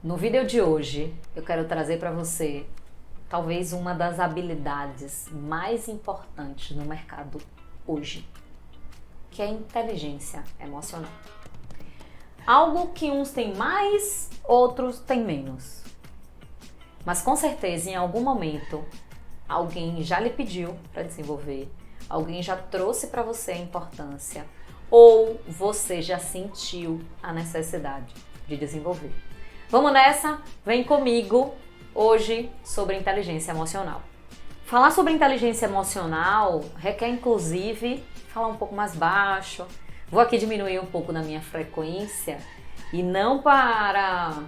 No vídeo de hoje, eu quero trazer para você talvez uma das habilidades mais importantes no mercado hoje, que é a inteligência emocional. Algo que uns têm mais, outros têm menos. Mas com certeza, em algum momento, alguém já lhe pediu para desenvolver, alguém já trouxe para você a importância, ou você já sentiu a necessidade de desenvolver. Vamos nessa? Vem comigo hoje sobre inteligência emocional. Falar sobre inteligência emocional requer inclusive falar um pouco mais baixo. Vou aqui diminuir um pouco na minha frequência e não para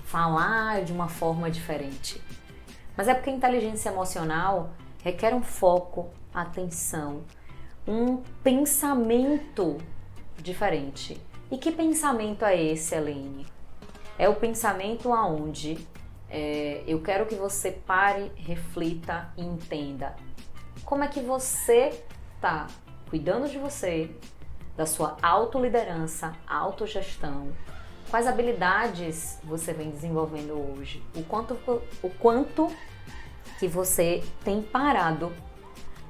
falar de uma forma diferente. Mas é porque a inteligência emocional requer um foco, atenção, um pensamento diferente. E que pensamento é esse, Helene? É o pensamento aonde eu quero que você pare, reflita e entenda como é que você está cuidando de você, da sua autoliderança, autogestão, quais habilidades você vem desenvolvendo hoje, o quanto que você tem parado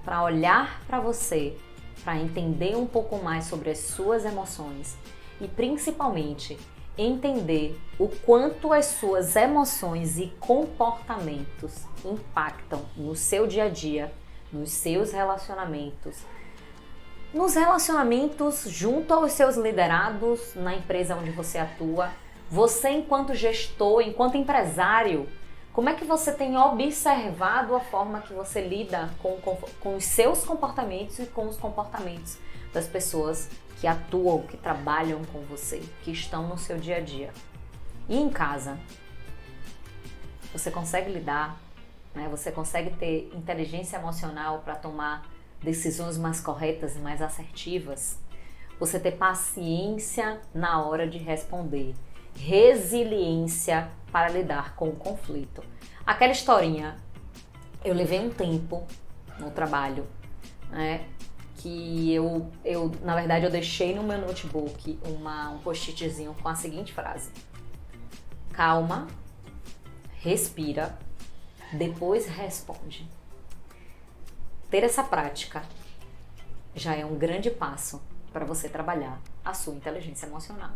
para olhar para você, para entender um pouco mais sobre as suas emoções e principalmente entender o quanto as suas emoções e comportamentos impactam no seu dia a dia, nos seus relacionamentos, nos relacionamentos junto aos seus liderados na empresa onde você atua, você enquanto gestor, enquanto empresário, como é que você tem observado a forma que você lida com os seus comportamentos e com os comportamentos das pessoas que atuam, que trabalham com você, que estão no seu dia a dia. E em casa, você consegue lidar, né? Você consegue ter inteligência emocional para tomar decisões mais corretas e mais assertivas? Você ter paciência na hora de responder, resiliência para lidar com o conflito. Aquela historinha, eu levei um tempo no trabalho, né? Que eu na verdade eu deixei no meu notebook um post-itzinho com a seguinte frase: calma, respira, depois responde. Ter essa prática já é um grande passo para você trabalhar a sua inteligência emocional.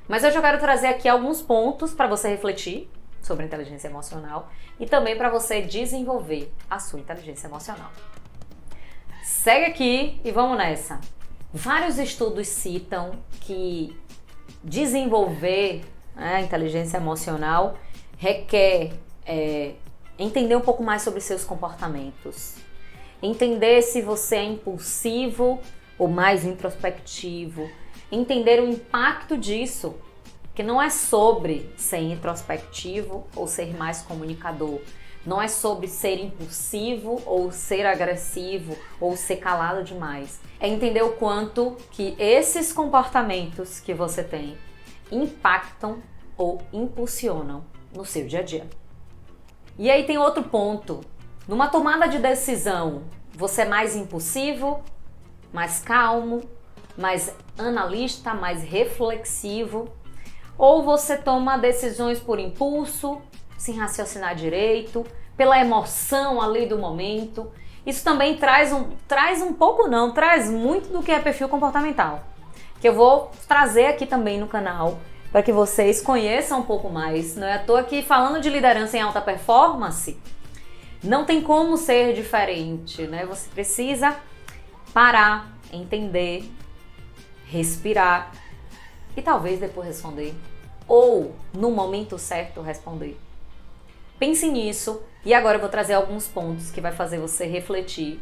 Mas eu já quero trazer aqui alguns pontos para você refletir sobre inteligência emocional e também para você desenvolver a sua inteligência emocional. Segue aqui e vamos nessa. Vários estudos citam que desenvolver a inteligência emocional requer entender um pouco mais sobre seus comportamentos. Entender se você é impulsivo ou mais introspectivo. Entender o impacto disso, que não é sobre ser introspectivo ou ser mais comunicador. Não é sobre ser impulsivo ou ser agressivo ou ser calado demais. É entender o quanto que esses comportamentos que você tem impactam ou impulsionam no seu dia a dia. E aí tem outro ponto. Numa tomada de decisão, você é mais impulsivo, mais calmo, mais analista, mais reflexivo, ou você toma decisões por impulso, sem raciocinar direito, pela emoção ali do momento. Isso também traz muito do que é perfil comportamental, que eu vou trazer aqui também no canal, para que vocês conheçam um pouco mais. Não é à toa que falando de liderança em alta performance, não tem como ser diferente, né? Você precisa parar, entender, respirar e talvez depois responder, ou no momento certo responder. Pense nisso e agora eu vou trazer alguns pontos que vai fazer você refletir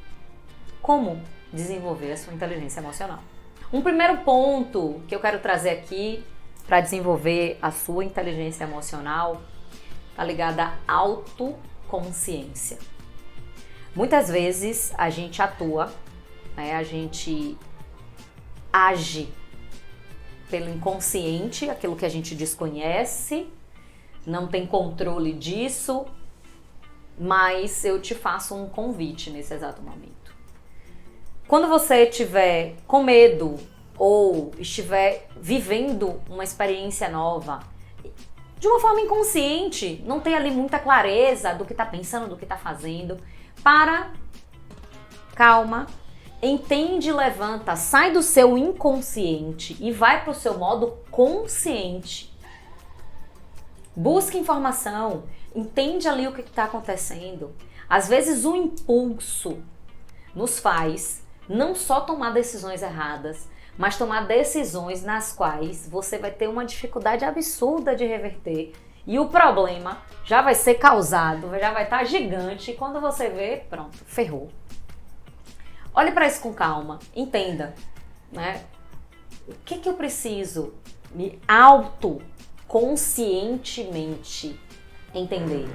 como desenvolver a sua inteligência emocional. Um primeiro ponto que eu quero trazer aqui para desenvolver a sua inteligência emocional está ligado à autoconsciência. Muitas vezes a gente atua, né? A gente age pelo inconsciente, aquilo que a gente desconhece, não tem controle disso, mas eu te faço um convite nesse exato momento. Quando você estiver com medo ou estiver vivendo uma experiência nova de uma forma inconsciente, não tem ali muita clareza do que está pensando, do que está fazendo. Para, calma, entende, levanta, sai do seu inconsciente e vai para o seu modo consciente. Busca informação, entende ali o que está acontecendo. Às vezes o impulso nos faz não só tomar decisões erradas, mas tomar decisões nas quais você vai ter uma dificuldade absurda de reverter e o problema já vai ser causado, já vai estar gigante e quando você vê, pronto, ferrou. Olhe para isso com calma, entenda, né? O que eu preciso me autoconscientemente entender?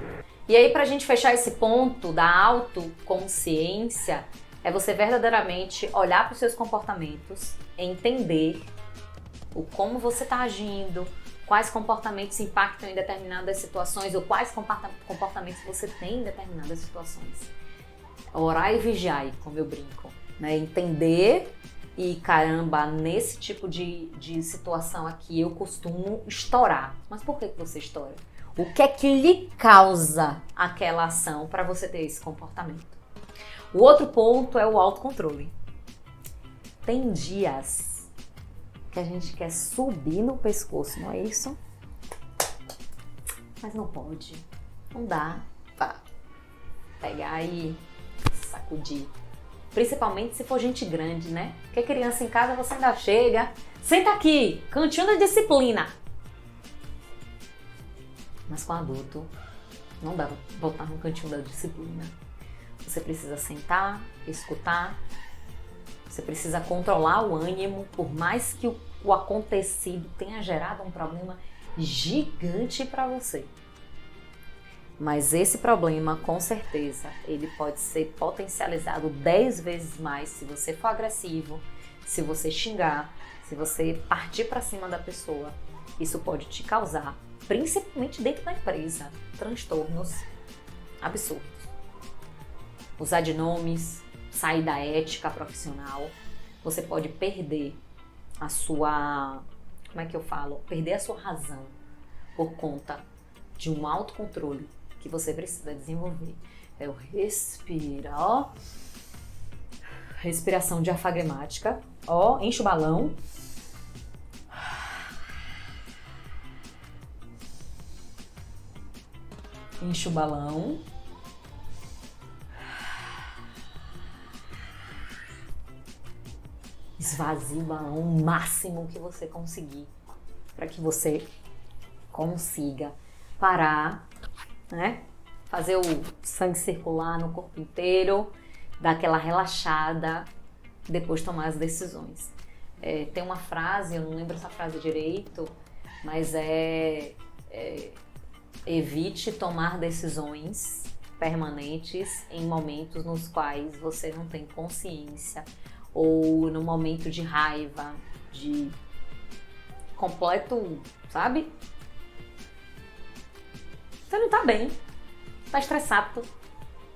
E aí, pra gente fechar esse ponto da autoconsciência, é você verdadeiramente olhar para os seus comportamentos, entender o como você está agindo, quais comportamentos impactam em determinadas situações ou quais comportamentos você tem em determinadas situações. Orar e vigiar, como eu brinco, né? Entender e caramba, nesse tipo de situação aqui eu costumo estourar. Mas por que você estoura? O que é que lhe causa aquela ação para você ter esse comportamento? O outro ponto é o autocontrole. Tem dias que a gente quer subir no pescoço, não é isso? Mas não pode, não dá pra pegar e sacudir. Principalmente se for gente grande, né? Porque criança em casa você ainda chega, senta aqui, cantinho da disciplina. Mas com adulto, não dá pra botar no cantinho da disciplina. Você precisa sentar, escutar, você precisa controlar o ânimo, por mais que o acontecido tenha gerado um problema gigante para você. Mas esse problema, com certeza, ele pode ser potencializado 10 vezes mais se você for agressivo, se você xingar, se você partir para cima da pessoa. Isso pode te causar, principalmente dentro da empresa, transtornos absurdos. Usar de nomes, sair da ética profissional, você pode perder a sua, perder a sua razão por conta de um autocontrole que você precisa desenvolver. É o respira, ó. Respiração diafragmática, ó, enche o balão. Enche o balão. Esvazie o balão o máximo que você conseguir, para que você consiga parar, né? Fazer o sangue circular no corpo inteiro, dar aquela relaxada, depois tomar as decisões. Tem uma frase, eu não lembro essa frase direito, mas evite tomar decisões permanentes em momentos nos quais você não tem consciência ou no momento de raiva, de completo, sabe? Você não tá bem, tá estressado,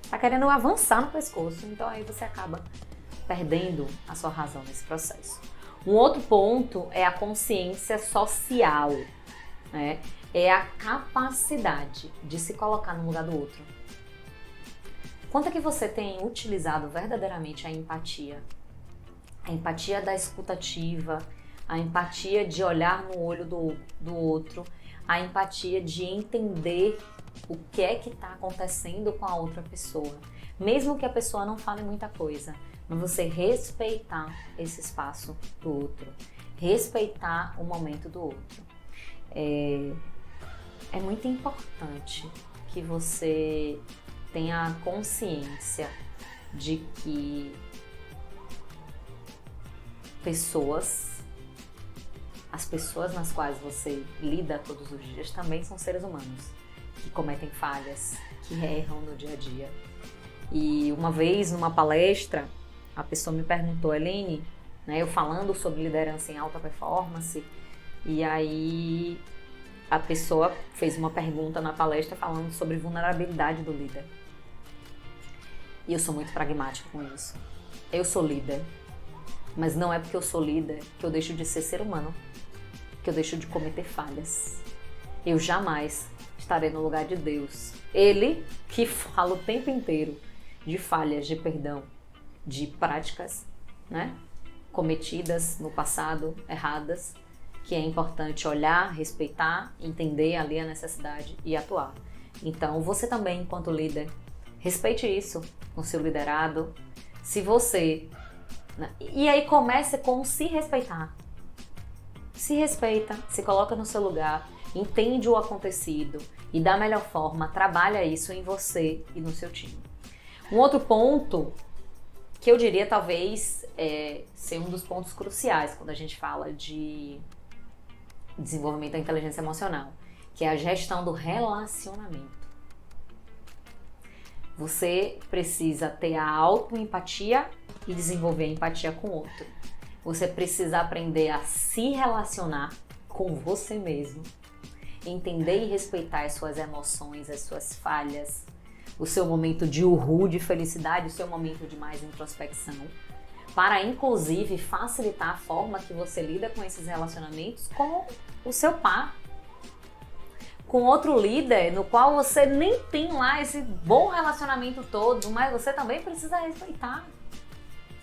tá querendo avançar no pescoço, então aí você acaba perdendo a sua razão nesse processo. Um outro ponto é a consciência social, né? É a capacidade de se colocar no lugar do outro. Quanto é que você tem utilizado verdadeiramente a empatia? A empatia da escutativa, a empatia de olhar no olho do outro, a empatia de entender o que é que está acontecendo com a outra pessoa. Mesmo que a pessoa não fale muita coisa, mas você respeitar esse espaço do outro, respeitar o momento do outro. É muito importante que você tenha consciência de que as pessoas nas quais você lida todos os dias também são seres humanos, que cometem falhas, que erram no dia a dia. E uma vez, numa palestra, a pessoa me perguntou, Helene, né, eu falando sobre liderança em alta performance, e aí a pessoa fez uma pergunta na palestra falando sobre vulnerabilidade do líder. E eu sou muito pragmática com isso. Eu sou líder, mas não é porque eu sou líder que eu deixo de ser humano, que eu deixo de cometer falhas. eu jamais estarei no lugar de Deus. Ele que fala o tempo inteiro de falhas de perdão, de práticas, né, cometidas no passado, erradas, que é importante olhar, respeitar, entender ali a necessidade e atuar. Então, você também, enquanto líder, respeite isso no seu liderado. Se você... E aí comece com se respeitar. Se respeita, se coloca no seu lugar, entende o acontecido e da melhor forma trabalha isso em você e no seu time. Um outro ponto que eu diria talvez ser um dos pontos cruciais quando a gente fala de desenvolvimento da inteligência emocional, que é a gestão do relacionamento. Você precisa ter a autoempatia e desenvolver a empatia com o outro. Você precisa aprender a se relacionar com você mesmo, entender e respeitar as suas emoções, as suas falhas, o seu momento de uhul, de felicidade, o seu momento de mais introspecção, para inclusive facilitar a forma que você lida com esses relacionamentos com o seu par, com outro líder no qual você nem tem lá esse bom relacionamento todo, mas você também precisa respeitar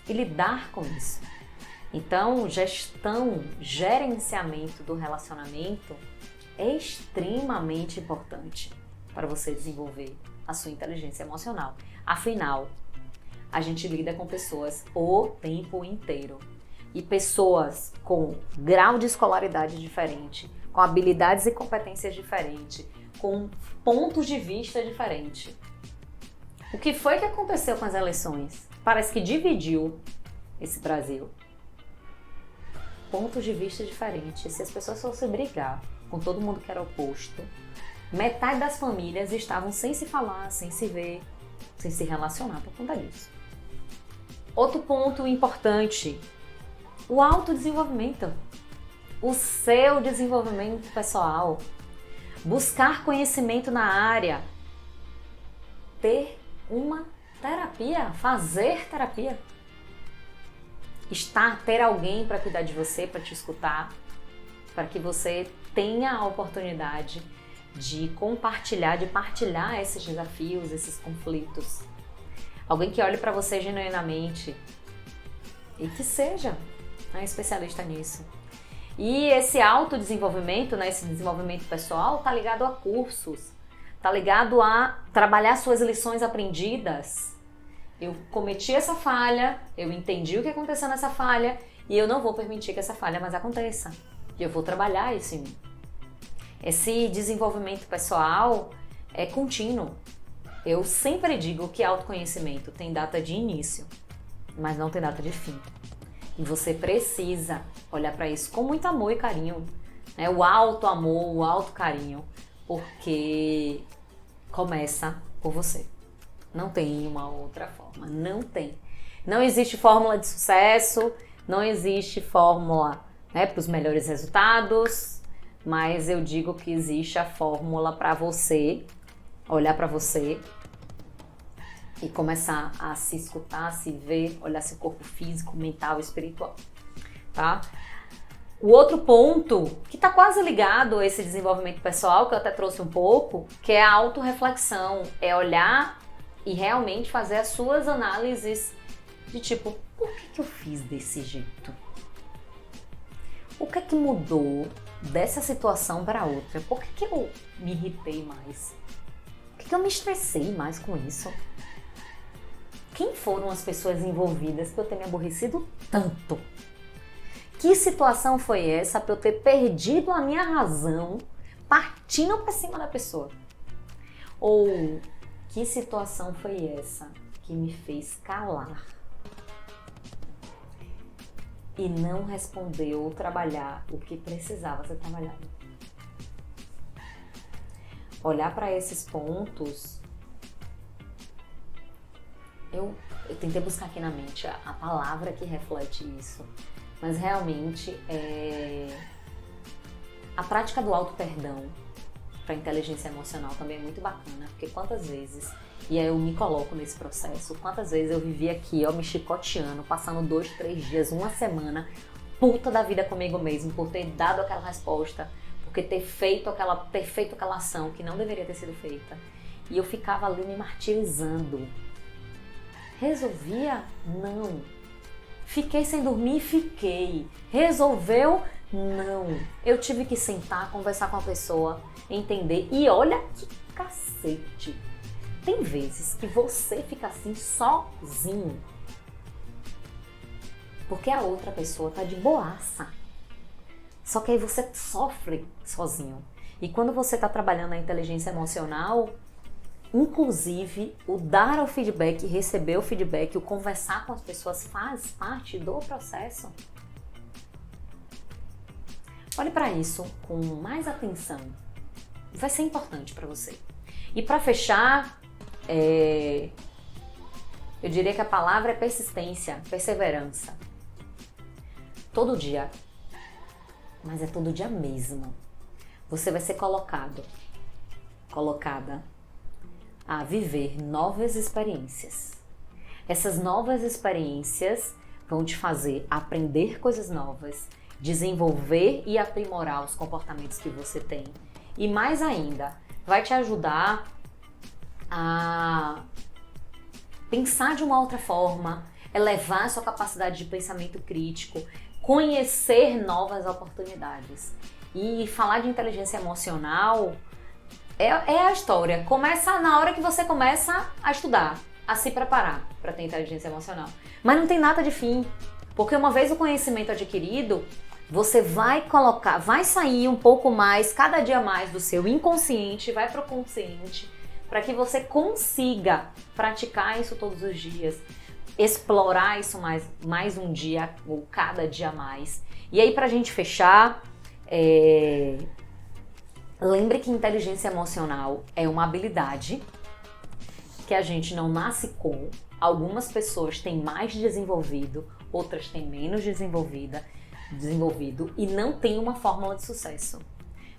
e lidar com isso. Então, gestão, gerenciamento do relacionamento é extremamente importante para você desenvolver a sua inteligência emocional. Afinal, a gente lida com pessoas o tempo inteiro. E pessoas com grau de escolaridade diferente, com habilidades e competências diferentes, com pontos de vista diferentes. O que foi que aconteceu com as eleições? Parece que dividiu esse Brasil. Pontos de vista diferentes. Se as pessoas fossem brigar com todo mundo que era oposto, metade das famílias estavam sem se falar, sem se ver, sem se relacionar por conta disso. Outro ponto importante, o autodesenvolvimento, o seu desenvolvimento pessoal, buscar conhecimento na área, ter uma terapia, fazer terapia, ter alguém para cuidar de você, para te escutar, para que você tenha a oportunidade de compartilhar, de partilhar esses desafios, esses conflitos. Alguém que olhe para você genuinamente e que seja especialista nisso. E esse autodesenvolvimento, esse desenvolvimento pessoal, tá ligado a cursos, tá ligado a trabalhar suas lições aprendidas. Eu cometi essa falha, eu entendi o que aconteceu nessa falha e eu não vou permitir que essa falha mais aconteça. E eu vou trabalhar isso em mim. Esse desenvolvimento pessoal é contínuo. Eu sempre digo que autoconhecimento tem data de início, mas não tem data de fim. E você precisa olhar para isso com muito amor e carinho, né? O alto amor, o alto carinho, porque começa por você. Não tem uma outra forma, não tem. Não existe fórmula de sucesso, não existe fórmula, para os melhores resultados, mas eu digo que existe a fórmula para você olhar para você e começar a se escutar, a se ver, olhar seu corpo físico, mental e espiritual, tá? O outro ponto, que está quase ligado a esse desenvolvimento pessoal, que eu até trouxe um pouco, que é a autorreflexão, é olhar e realmente fazer as suas análises de tipo, por que eu fiz desse jeito? O que é que mudou dessa situação para outra? Por que eu me irritei mais? Por que eu me estressei mais com isso? Quem foram as pessoas envolvidas para eu ter me aborrecido tanto? Que situação foi essa para eu ter perdido a minha razão partindo para cima da pessoa? Ou que situação foi essa que me fez calar e não responder ou trabalhar o que precisava ser trabalhado? Olhar para esses pontos, eu tentei buscar aqui na mente a palavra que reflete isso, mas realmente a prática do auto-perdão para inteligência emocional também é muito bacana, porque quantas vezes, e aí eu me coloco nesse processo, quantas vezes eu vivi aqui, me chicoteando, passando 2, 3 dias, uma semana, puta da vida comigo mesmo, por ter dado aquela resposta, porque ter feito aquela ação que não deveria ter sido feita. E eu ficava ali me martirizando. Resolvia? Não. Fiquei sem dormir? Fiquei. Resolveu? Não. Eu tive que sentar, conversar com a pessoa, entender. E olha que cacete. Tem vezes que você fica assim sozinho. Porque a outra pessoa tá de boaça. Só que aí você sofre sozinho. E quando você tá trabalhando a inteligência emocional, inclusive o dar o feedback, receber o feedback, o conversar com as pessoas faz parte do processo. Olhe para isso com mais atenção. Vai ser importante para você. E para fechar, eu diria que a palavra é persistência, perseverança. Todo dia, mas é todo dia mesmo. Você vai ser colocada a viver novas experiências. Essas novas experiências vão te fazer aprender coisas novas, desenvolver e aprimorar os comportamentos que você tem. E mais ainda, vai te ajudar a pensar de uma outra forma, elevar a sua capacidade de pensamento crítico, conhecer novas oportunidades. E falar de inteligência emocional é a história. Começa na hora que você começa a estudar, a se preparar para ter inteligência emocional. Mas não tem nada de fim, porque uma vez o conhecimento adquirido, você vai sair um pouco mais, cada dia mais do seu inconsciente, vai para o consciente, para que você consiga praticar isso todos os dias, explorar isso mais um dia ou cada dia mais. E aí, pra gente fechar, lembre que inteligência emocional é uma habilidade que a gente não nasce com. Algumas pessoas têm mais desenvolvido, outras têm menos desenvolvido e não tem uma fórmula de sucesso.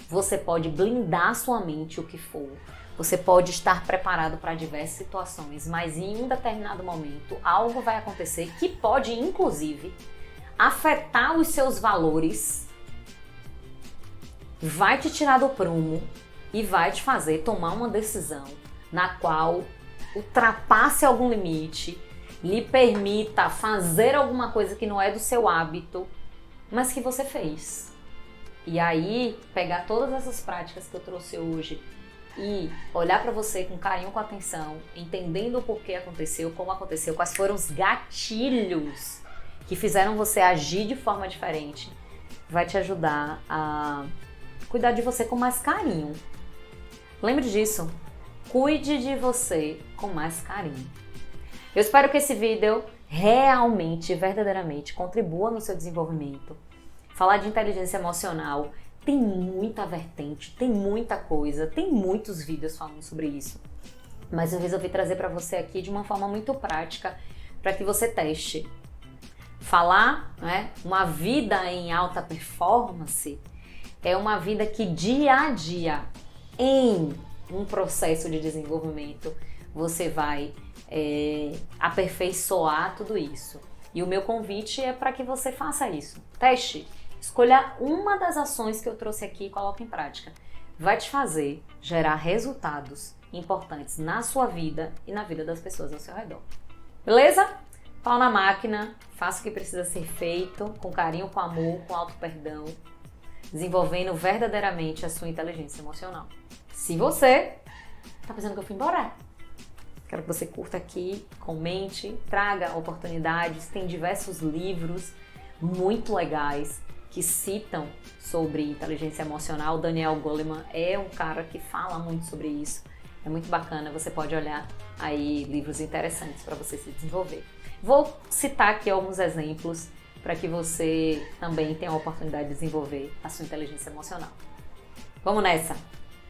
Você pode blindar sua mente o que for. Você pode estar preparado para diversas situações, mas em um determinado momento algo vai acontecer que pode, inclusive, afetar os seus valores, vai te tirar do prumo e vai te fazer tomar uma decisão na qual ultrapasse algum limite, lhe permita fazer alguma coisa que não é do seu hábito, mas que você fez. E aí, pegar todas essas práticas que eu trouxe hoje e olhar para você com carinho, com atenção, entendendo o porquê aconteceu, como aconteceu, quais foram os gatilhos que fizeram você agir de forma diferente, vai te ajudar a cuidar de você com mais carinho. Lembre disso, cuide de você com mais carinho. Eu espero que esse vídeo realmente, verdadeiramente contribua no seu desenvolvimento. Falar de inteligência emocional tem muita vertente, tem muita coisa, tem muitos vídeos falando sobre isso. Mas eu resolvi trazer para você aqui de uma forma muito prática para que você teste. Falar, né, uma vida em alta performance é uma vida que dia a dia, em um processo de desenvolvimento, você vai aperfeiçoar tudo isso. E o meu convite é para que você faça isso. Teste. Escolha uma das ações que eu trouxe aqui e coloque em prática. Vai te fazer gerar resultados importantes na sua vida e na vida das pessoas ao seu redor. Beleza? Pau na máquina, faça o que precisa ser feito, com carinho, com amor, com auto-perdão, desenvolvendo verdadeiramente a sua inteligência emocional. Se você tá pensando que eu fui embora, quero que você curta aqui, comente, traga oportunidades, tem diversos livros muito legais que citam sobre inteligência emocional. Daniel Goleman é um cara que fala muito sobre isso. É muito bacana, você pode olhar aí livros interessantes para você se desenvolver. Vou citar aqui alguns exemplos para que você também tenha a oportunidade de desenvolver a sua inteligência emocional. Vamos nessa!